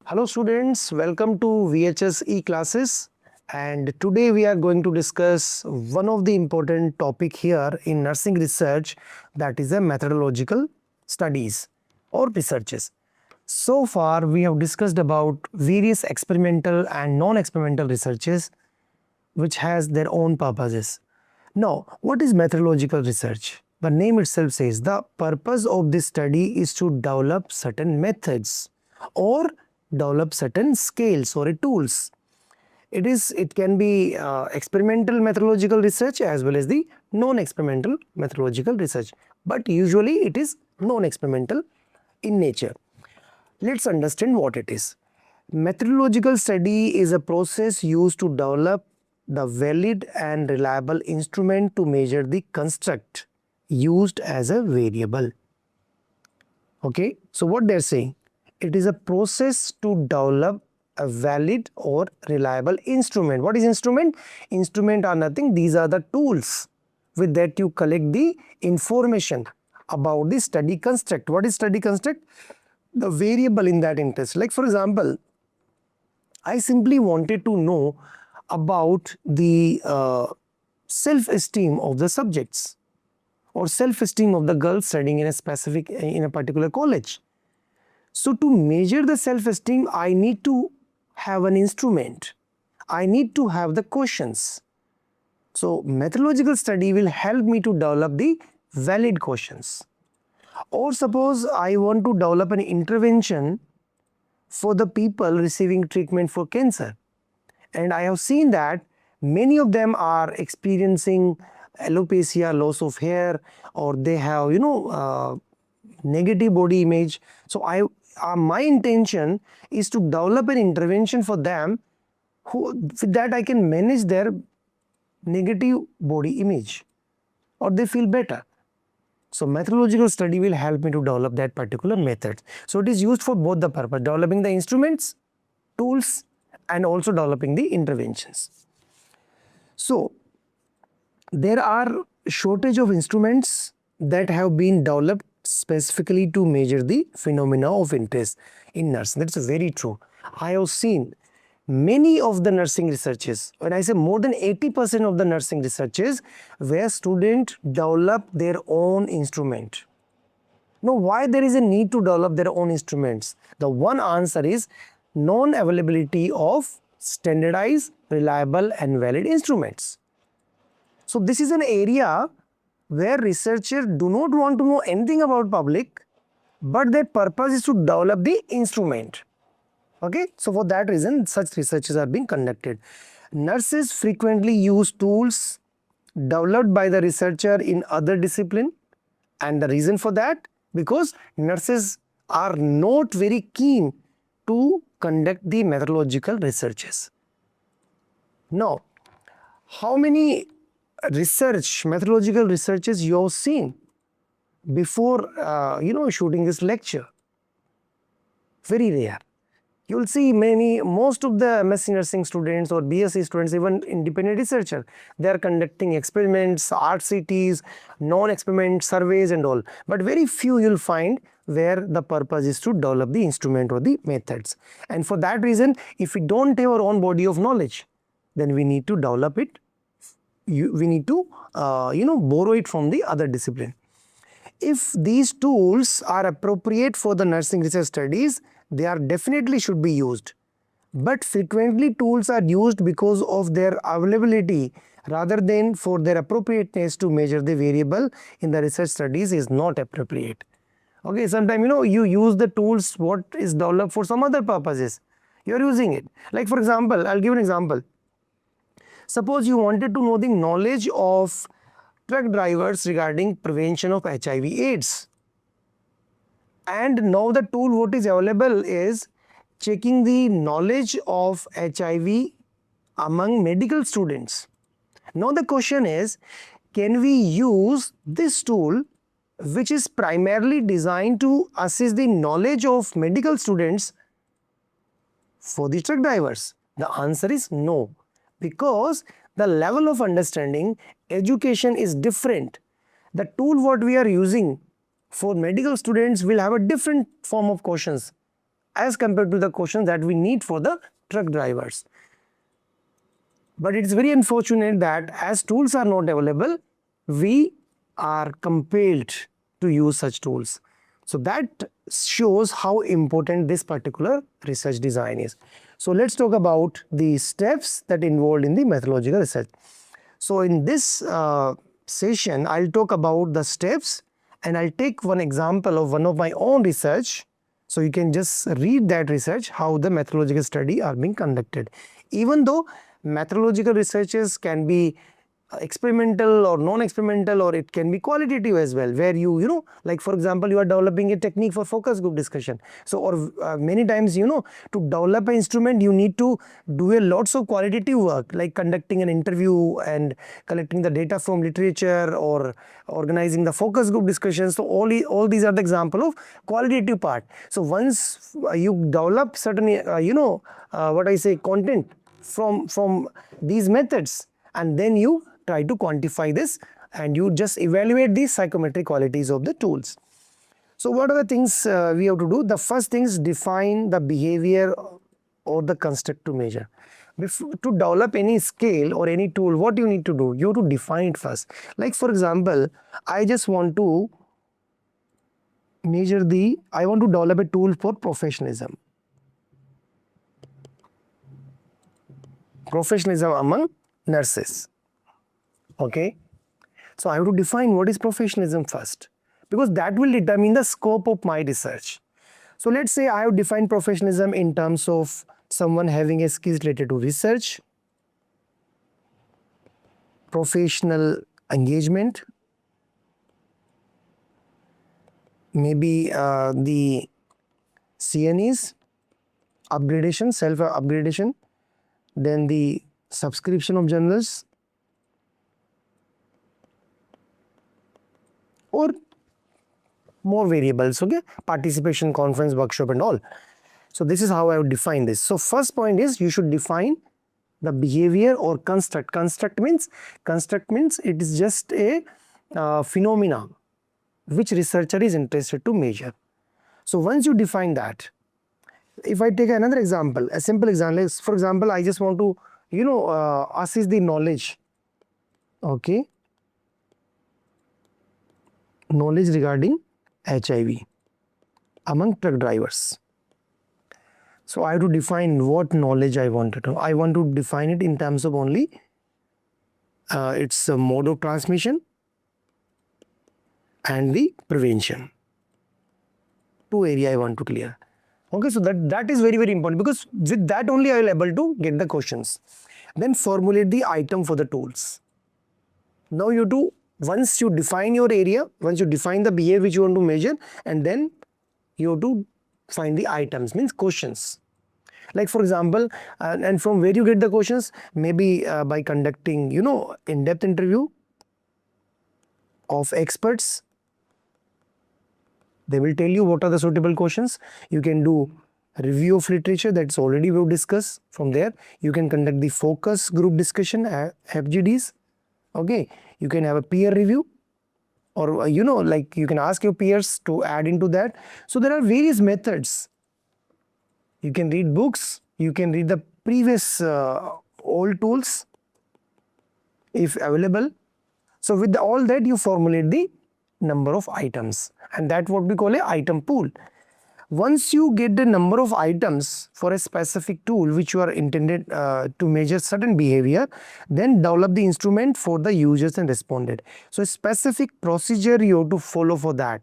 Hello students, welcome to VHS e-classes, and today we are going to discuss one of the important topic here in nursing research, that is the methodological studies or researches. So far we have discussed about various experimental and non-experimental researches which has their own purposes. Now, what is methodological research? The name itself says the purpose of this study is to develop certain methods or develop certain scales or tools. It can be experimental methodological research as well as the non-experimental methodological research, but usually it is non-experimental in nature. Let's understand what it is. Methodological study is a process used to develop the valid and reliable instrument to measure the construct used as a variable. Okay, so what they're saying, it is a process to develop a valid or reliable instrument. What is instrument? Instrument are nothing, these are the tools with that you collect the information about the study construct. What is study construct? The variable in that interest. Like for example, I simply wanted to know about the self-esteem of the subjects or self-esteem of the girls studying in a particular college. So to measure the self-esteem, I need to have an instrument. I need to have the questions. So methodological study will help me to develop the valid questions. Or suppose I want to develop an intervention for the people receiving treatment for cancer. And I have seen that many of them are experiencing alopecia, loss of hair, or they have, negative body image. So my intention is to develop an intervention for them with that I can manage their negative body image or they feel better. So methodological study will help me to develop that particular method. So it is used for both the purpose, developing the instruments, tools, and also developing the interventions. So there are shortage of instruments that have been developed specifically to measure the phenomena of interest in nursing. That's very true. I have seen many of the nursing researches, when I say more than 80% of the nursing researches, where students develop their own instrument. Now, why there is a need to develop their own instruments? The one answer is non-availability of standardized, reliable and valid instruments. So this is an area where researchers do not want to know anything about public, but their purpose is to develop the instrument. Okay, so for that reason, such researches are being conducted. Nurses frequently use tools developed by the researcher in other discipline, and the reason for that, because nurses are not very keen to conduct the methodological researches. Now, how many methodological researches you have seen before shooting this lecture? Very rare. You will see most of the MSc nursing students or BSc students, even independent researcher, they are conducting experiments, RCTs, non-experiment surveys and all. But very few you will find where the purpose is to develop the instrument or the methods. And for that reason, if we don't have our own body of knowledge, then we need to develop it. We need to borrow it from the other discipline. If these tools are appropriate for the nursing research studies, they are definitely should be used. But frequently tools are used because of their availability rather than for their appropriateness to measure the variable in the research studies is not appropriate. Okay, sometimes you use the tools what is developed for some other purposes. You are using it. Like for example, I'll give an example. Suppose you wanted to know the knowledge of truck drivers regarding prevention of HIV/AIDS. And now the tool what is available is checking the knowledge of HIV among medical students. Now the question is, can we use this tool which is primarily designed to assess the knowledge of medical students for the truck drivers? The answer is no, because the level of understanding, education is different. The tool what we are using for medical students will have a different form of questions as compared to the questions that we need for the truck drivers. But it's very unfortunate that as tools are not available, we are compelled to use such tools. So that shows how important this particular research design is. So let's talk about the steps that involved in the methodological research. So in this session, I'll talk about the steps, and I'll take one example of one of my own research. So you can just read that research, how the methodological study are being conducted. Even though methodological researches can be experimental or non-experimental, or it can be qualitative as well, where you know, like for example, you are developing a technique for focus group discussion. So or many times, you know, to develop an instrument you need to do a lots of qualitative work, like conducting an interview and collecting the data from literature or organizing the focus group discussions. So all these are the example of qualitative part. So once you develop certain what I say, content from these methods, and then you try to quantify this, and you just evaluate the psychometric qualities of the tools. So what are the things we have to do? The first thing is define the behavior or the construct to measure. To develop any scale or any tool, what you need to do? You have to define it first. Like for example, I just want to measure I want to develop a tool for professionalism. Professionalism among nurses. Okay, so I have to define what is professionalism first, because that will determine the scope of my research. So let's say I have defined professionalism in terms of someone having a skills related to research, professional engagement, maybe the CNEs, upgradation, self-upgradation, then the subscription of journals, or more variables, okay, participation, conference, workshop and all. So this is how I would define this. So first point is you should define the behavior or construct. Construct means it is just a phenomena which researcher is interested to measure. So once you define that, if I take another example, a simple example, for example, I just want to assess the knowledge, okay, knowledge regarding HIV among truck drivers. So I have to define what knowledge I want to know. I want to define it in terms of only its mode of transmission and the prevention. Two area I want to clear. Okay, so that is very, very important, because with that only I will able to get the questions. Then formulate the item for the tools. Now you do, once you define your area, once you define the behavior which you want to measure, and then you have to find the items, means questions. Like for example, and from where you get the questions, maybe by conducting, in-depth interview of experts. They will tell you what are the suitable questions. You can do review of literature, that's already we have discussed. From there, you can conduct the focus group discussion, FGDs. Okay, you can have a peer review, or like you can ask your peers to add into that. So there are various methods. You can read books, you can read the previous old tools if available. So with all that, you formulate the number of items, and that's what we call a item pool. Once you get the number of items for a specific tool which you are intended to measure certain behavior, then develop the instrument for the users and respondent. So a specific procedure you have to follow for that.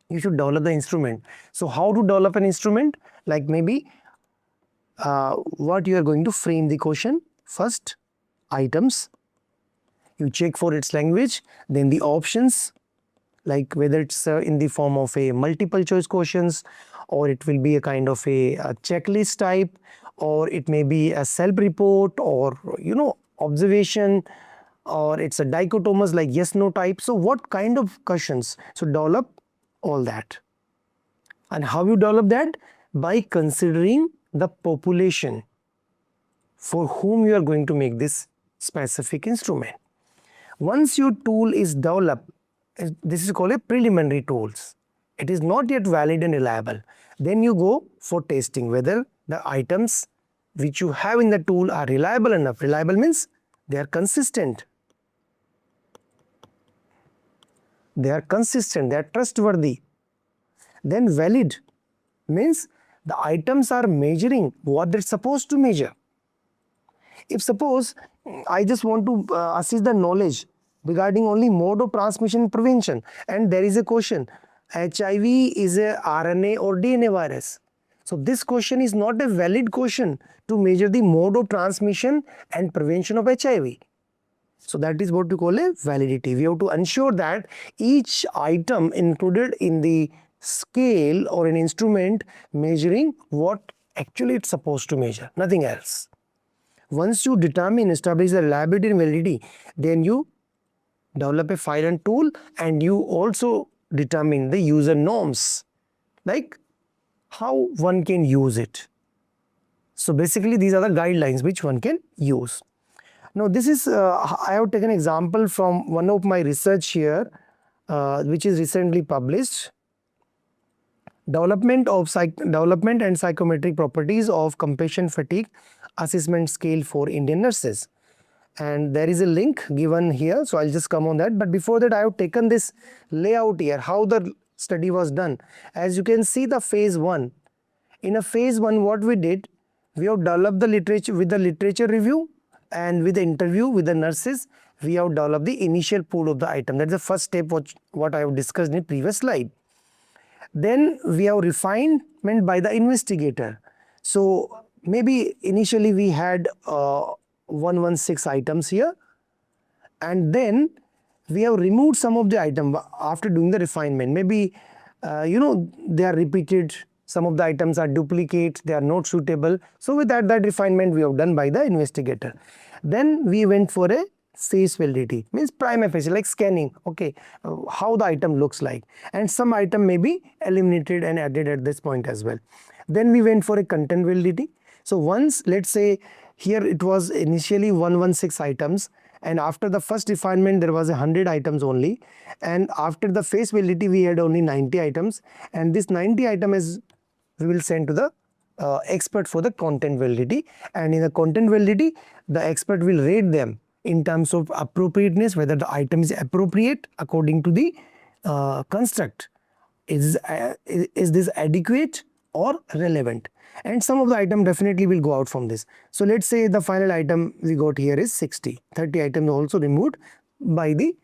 You should develop the instrument. So how to develop an instrument? Like maybe what you are going to frame the question. First, items. You check for its language, then the options, like whether it's in the form of a multiple choice questions, or it will be a kind of a checklist type, or it may be a self-report, or observation, or it's a dichotomous like yes no type. So what kind of questions? So develop all that. And how you develop that? By considering the population for whom you are going to make this specific instrument. Once your tool is developed, this is called a preliminary tools. It is not yet valid and reliable. Then you go for testing whether the items which you have in the tool are reliable enough. Reliable means they are consistent. They are consistent, they are trustworthy. Then valid means the items are measuring what they're supposed to measure. If suppose I just want to assess the knowledge regarding only mode of transmission prevention, and there is a question, HIV is a RNA or DNA virus. So this question is not a valid question to measure the mode of transmission and prevention of HIV. So that is what we call a validity. We have to ensure that each item included in the scale or an instrument measuring what actually it's supposed to measure, nothing else. Once you establish the reliability and validity, then you develop a file and tool, and you also determine the user norms, like how one can use it. So basically these are the guidelines which one can use. Now this is, I have taken an example from one of my research here, which is recently published. Development and psychometric properties of compassion fatigue assessment scale for Indian nurses. And there is a link given here, so I'll just come on that. But before that, I have taken this layout here, how the study was done. As you can see, the phase 1. In a phase 1, what we did, we have developed the literature with the literature review, and with the interview with the nurses, we have developed the initial pool of the item. That's the first step what I have discussed in the previous slide. Then we have refinement by the investigator. So maybe initially we had 116 items here, and then we have removed some of the item after doing the refinement. Maybe they are repeated, some of the items are duplicates, they are not suitable. So with that refinement we have done by the investigator. Then we went for a face validity, means prima facie, like scanning, okay, how the item looks like, and some item may be eliminated and added at this point as well. Then we went for a content validity. So once, let's say here it was initially 116 items, and after the first refinement there was 100 items only, and after the face validity we had only 90 items, and this 90 item is we will send to the expert for the content validity, and in the content validity the expert will rate them in terms of appropriateness, whether the item is appropriate according to the construct. Is this adequate or relevant? And some of the item definitely will go out from this. So let's say the final item we got here is 60. 30 items also removed by the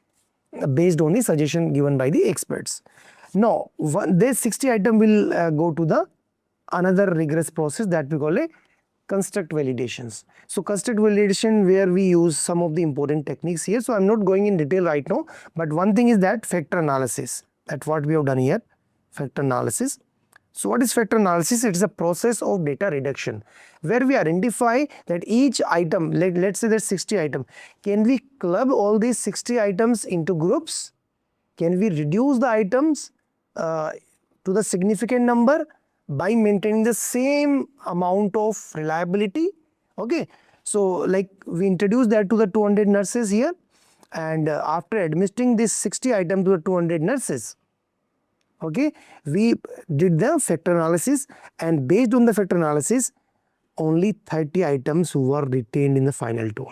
based on the suggestion given by the experts. Now this 60 item will go to the another rigorous process that we call a construct validations. So construct validation, where we use some of the important techniques here. So I'm not going in detail right now, but one thing is that factor analysis. That's what we have done here, factor analysis. So what is factor analysis? It is a process of data reduction where we identify that each item, let's say there's 60 items. Can we club all these 60 items into groups? Can we reduce the items to the significant number by maintaining the same amount of reliability? Okay, so like we introduced that to the 200 nurses here, and after administering this 60 items to the 200 nurses, okay, we did the factor analysis, and based on the factor analysis only 30 items were retained in the final tour.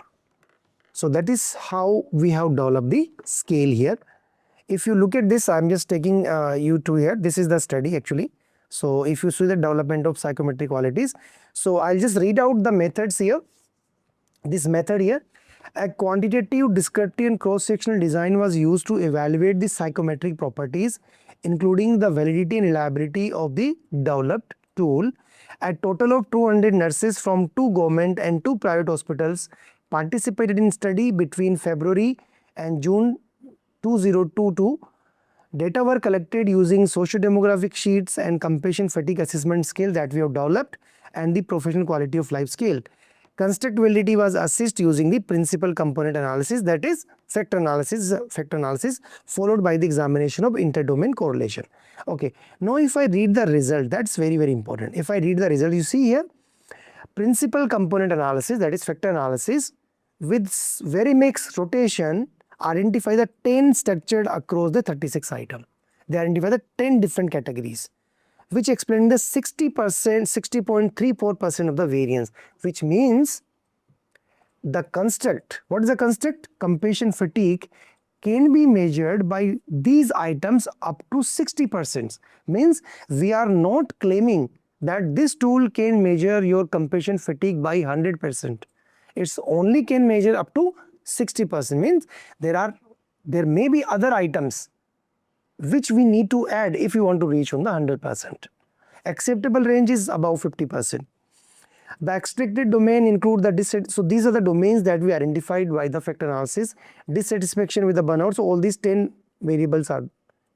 So that is how we have developed the scale here. If you look at this, I'm just taking you to here. This is the study actually. So if you see the development of psychometric qualities, so I'll just read out the methods here. This method here, a quantitative, descriptive and cross-sectional design was used to evaluate the psychometric properties, including the validity and reliability of the developed tool. A total of 200 nurses from 2 government and 2 private hospitals participated in study between February and June 2022. Data were collected using socio-demographic sheets and compassion fatigue assessment scale that we have developed, and the professional quality of life scale. Construct validity was assessed using the principal component analysis, that is factor analysis followed by the examination of inter-domain correlation. Okay, now if I read the result, that's very important. If I read the result, you see here, principal component analysis, that is factor analysis, with Varimax rotation identify the 10 structured across the 36 item. They identify the 10 different categories. which explain the 60%, 60.34% of the variance, which means the construct, what is the construct? Completion fatigue can be measured by these items up to 60%. Means we are not claiming that this tool can measure your completion fatigue by 100%. It's only can measure up to 60%. Means there may be other items which we need to add if we want to reach on the 100%. Acceptable range is above 50%. The extracted domain include the so these are the domains that we identified by the factor analysis. Dissatisfaction with the burnout, so all these 10 variables are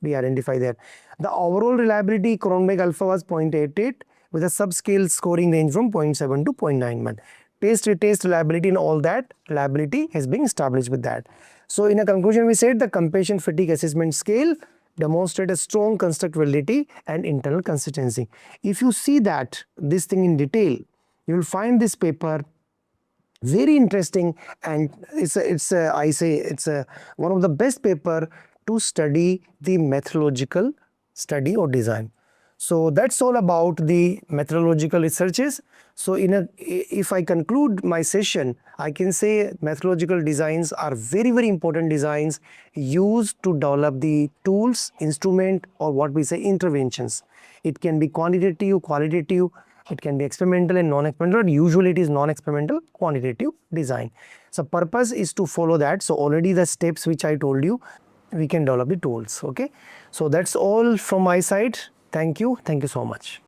we identify there. The overall reliability Cronbach alpha was 0.88 with a subscale scoring range from 0.7 to 0.91. Taste, retest, reliability and all that reliability has been established with that. So in a conclusion we said the completion fatigue assessment scale demonstrate a strong construct validity and internal consistency. If you see that this thing in detail, you will find this paper very interesting, and it's one of the best paper to study the methodological study or design. So that's all about the methodological researches. So if I conclude my session, I can say methodological designs are very, very important designs used to develop the tools, instrument, or what we say interventions. It can be quantitative, qualitative, it can be experimental and non-experimental. Usually it is non-experimental quantitative design. So purpose is to follow that. So already the steps which I told you, we can develop the tools. Okay. So that's all from my side. Thank you so much.